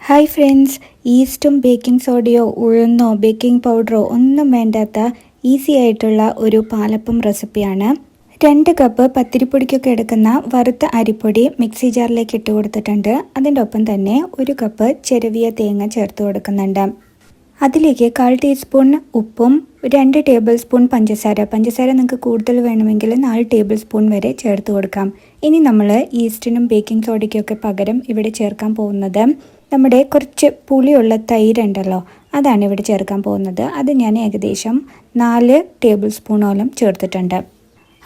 Hi friends, ഈസ്റ്റും baking സോഡയോ ഉഴുന്നോ baking പൗഡറോ ഒന്നും വേണ്ടാത്ത ഈസി ആയിട്ടുള്ള ഒരു പാലപ്പം റെസിപ്പിയാണ്. 2 കപ്പ് പത്തിരിപ്പൊടിക്കൊക്കെ എടുക്കുന്ന വറുത്ത അരിപ്പൊടി മിക്സി ജാറിലേക്ക് ഇട്ട് കൊടുത്തിട്ടുണ്ട്. അതിൻ്റെ ഒപ്പം തന്നെ 1 കപ്പ് ചിരവിയ തേങ്ങ ചേർത്ത് കൊടുക്കുന്നുണ്ട്. അതിലേക്ക് 1/4 ടീസ്പൂൺ ഉപ്പും 2 ടേബിൾ സ്പൂൺ പഞ്ചസാര നിങ്ങൾക്ക് കൂടുതൽ വേണമെങ്കിൽ 4 ടേബിൾ സ്പൂൺ വരെ ചേർത്ത് കൊടുക്കാം. ഇനി നമ്മൾ ഈസ്റ്റിനും ബേക്കിംഗ് സോഡയ്ക്കൊക്കെ പകരം ഇവിടെ ചേർക്കാൻ പോകുന്നത് നമ്മുടെ കുറച്ച് പുളിയുള്ള തൈര് ഉണ്ടല്ലോ, അതാണ് ഇവിടെ ചേർക്കാൻ പോകുന്നത്. അത് ഞാൻ ഏകദേശം 4 ടേബിൾ സ്പൂണോളം ചേർത്തിട്ടുണ്ട്.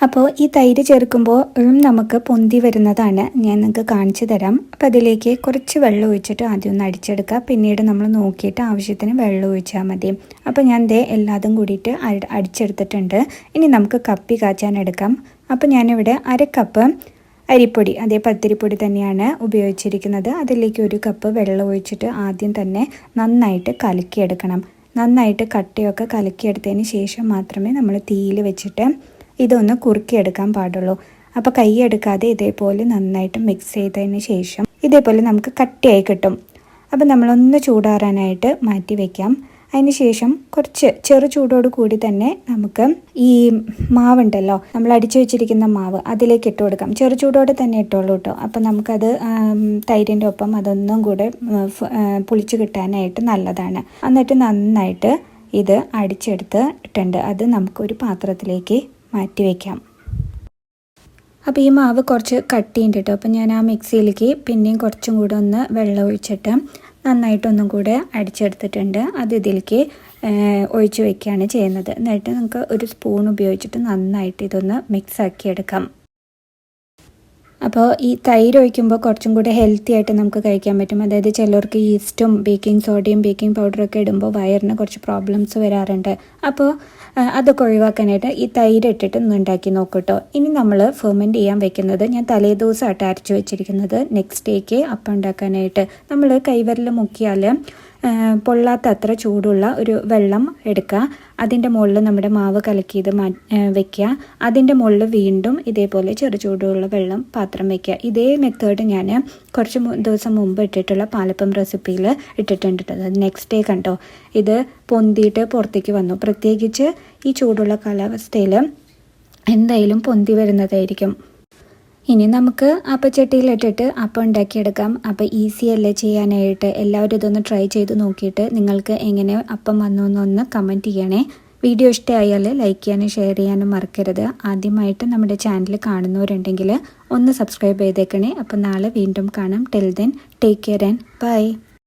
അപ്പോൾ ഈ തൈര് ചേർക്കുമ്പോൾ നമുക്ക് പൊന്തി വരുന്നതാണ്, ഞാൻ നിങ്ങൾക്ക് കാണിച്ചു തരാം. അപ്പോൾ അതിലേക്ക് കുറച്ച് വെള്ളം ഒഴിച്ചിട്ട് ആദ്യം ഒന്ന് അടിച്ചെടുക്കുക. പിന്നീട് നമ്മൾ നോക്കിയിട്ട് ആവശ്യത്തിന് വെള്ളം ഒഴിച്ചാൽ മതി. അപ്പോൾ ഞാൻ എല്ലാതും കൂടിയിട്ട് അടിച്ചെടുത്തിട്ടുണ്ട്. ഇനി നമുക്ക് കപ്പി കാച്ചാൻ എടുക്കാം. അപ്പോൾ ഞാനിവിടെ 1/2 കപ്പ് അരിപ്പൊടി, അതേ പത്തിരിപ്പൊടി തന്നെയാണ് ഉപയോഗിച്ചിരിക്കുന്നത്. അതിലേക്ക് 1 കപ്പ് വെള്ളം ഒഴിച്ചിട്ട് ആദ്യം തന്നെ നന്നായിട്ട് കലക്കിയെടുക്കണം. നന്നായിട്ട് കട്ടയൊക്കെ കലക്കിയെടുത്തതിന് ശേഷം മാത്രമേ നമ്മൾ തീയിൽ വെച്ചിട്ട് ഇതൊന്ന് കുറുക്കിയെടുക്കാൻ പാടുള്ളൂ. അപ്പോൾ കൈ എടുക്കാതെ ഇതേപോലെ നന്നായിട്ട് മിക്സ് ചെയ്തതിന് ശേഷം ഇതേപോലെ നമുക്ക് കട്ടിയായി കിട്ടും. അപ്പോൾ നമ്മളൊന്ന് ചൂടാറാനായിട്ട് മാറ്റി വയ്ക്കാം. അതിന് ശേഷം കുറച്ച് ചെറു ചൂടോട് കൂടി തന്നെ നമുക്ക് ഈ മാവുണ്ടല്ലോ, നമ്മൾ അടിച്ചു വെച്ചിരിക്കുന്ന മാവ് അതിലേക്ക് ഇട്ട് കൊടുക്കാം. ചെറു ചൂടോടെ തന്നെ ഇട്ടോളൂ കേട്ടോ. അപ്പോൾ നമുക്കത് തൈരിൻ്റെ ഒപ്പം അതൊന്നും കൂടെ പുളിച്ച് കിട്ടാനായിട്ട് നല്ലതാണ്. എന്നിട്ട് നന്നായിട്ട് ഇത് അടിച്ചെടുത്തിട്ടുണ്ട്. അത് നമുക്കൊരു പാത്രത്തിലേക്ക് മാറ്റി വയ്ക്കാം. അപ്പോൾ ഈ മാവ് കുറച്ച് കട്ടിയുണ്ട് കേട്ടോ. അപ്പോൾ ഞാൻ ആ മിക്സിയിലേക്ക് പിന്നെയും കുറച്ചും കൂടെ ഒന്ന് വെള്ളം ഒഴിച്ചിട്ട് നന്നായിട്ടൊന്നും കൂടെ അടിച്ചെടുത്തിട്ടുണ്ട്. അത് ഇതിലേക്ക് ഒഴിച്ച് വയ്ക്കുകയാണ് ചെയ്യുന്നത്. എന്നിട്ട് നമുക്ക് ഒരു സ്പൂൺ ഉപയോഗിച്ചിട്ട് നന്നായിട്ട് ഇതൊന്ന് മിക്സ് ആക്കി എടുക്കാം. അപ്പോൾ ഈ തൈര് ഒഴിക്കുമ്പോൾ കുറച്ചും കൂടെ ഹെൽത്തി ആയിട്ട് നമുക്ക് കഴിക്കാൻ പറ്റും. അതായത് ചിലർക്ക് ഈസ്റ്റും ബേക്കിംഗ് സോഡയും ബേക്കിംഗ് പൗഡറൊക്കെ ഇടുമ്പോൾ വയറിന് കുറച്ച് പ്രോബ്ലംസ് വരാറുണ്ട്. അപ്പോൾ അതൊക്കെ ഒഴിവാക്കാനായിട്ട് ഈ തൈര് ഇട്ടിട്ട് ഒന്ന് ഉണ്ടാക്കി നോക്കട്ടോ. ഇനി നമ്മൾ ഫെർമെൻറ്റ് ചെയ്യാൻ വെക്കുന്നത്, ഞാൻ തലേദിവസമായിട്ട് അരച്ച് വെച്ചിരിക്കുന്നത് നെക്സ്റ്റ് ഡേക്ക് അപ്പം ഉണ്ടാക്കാനായിട്ട്. നമ്മൾ കൈവിരൽ മുക്കിയാൽ പൊള്ളാത്ത അത്ര ചൂടുള്ള ഒരു വെള്ളം എടുക്കുക. അതിൻ്റെ മുകളിൽ നമ്മുടെ മാവ് കലക്കിയത് വെക്കുക. അതിൻ്റെ മുകളിൽ വീണ്ടും ഇതേപോലെ ചെറു ചൂടുള്ള വെള്ളം പാത്രം വെക്കുക. ഇതേ മെത്തേഡ് ഞാൻ കുറച്ച് ദിവസം മുമ്പ് ഇട്ടിട്ടുള്ള പാലപ്പം റെസിപ്പിയിൽ ഇട്ടിട്ടുണ്ട്. നെക്സ്റ്റ് ഡേ കണ്ടോ, ഇത് പൊന്തിയിട്ട് പുറത്തേക്ക് വന്നു. പ്രത്യേകിച്ച് ഈ ചൂടുള്ള കാലാവസ്ഥയിൽ എന്തായാലും പൊന്തി വരുന്നതായിരിക്കും. ഇനി നമുക്ക് അപ്പച്ചട്ടിയിലിട്ടിട്ട് അപ്പം ഉണ്ടാക്കിയെടുക്കാം. അപ്പോൾ ഈസി അല്ലേ ചെയ്യാനായിട്ട്. എല്ലാവരും ഇതൊന്ന് ട്രൈ ചെയ്ത് നോക്കിയിട്ട് നിങ്ങൾക്ക് എങ്ങനെ അപ്പം വന്നു എന്നൊന്ന് കമൻറ്റ് ചെയ്യണേ. വീഡിയോ ഇഷ്ടമായാൽ ലൈക്ക് ചെയ്യാനും ഷെയർ ചെയ്യാനും മറക്കരുത്. ആദ്യമായിട്ട് നമ്മുടെ ചാനൽ കാണുന്നവരുണ്ടെങ്കിൽ ഒന്ന് സബ്സ്ക്രൈബ് ചെയ്തേക്കണേ. അപ്പോൾ നാളെ വീണ്ടും കാണാം. Till then take care and by.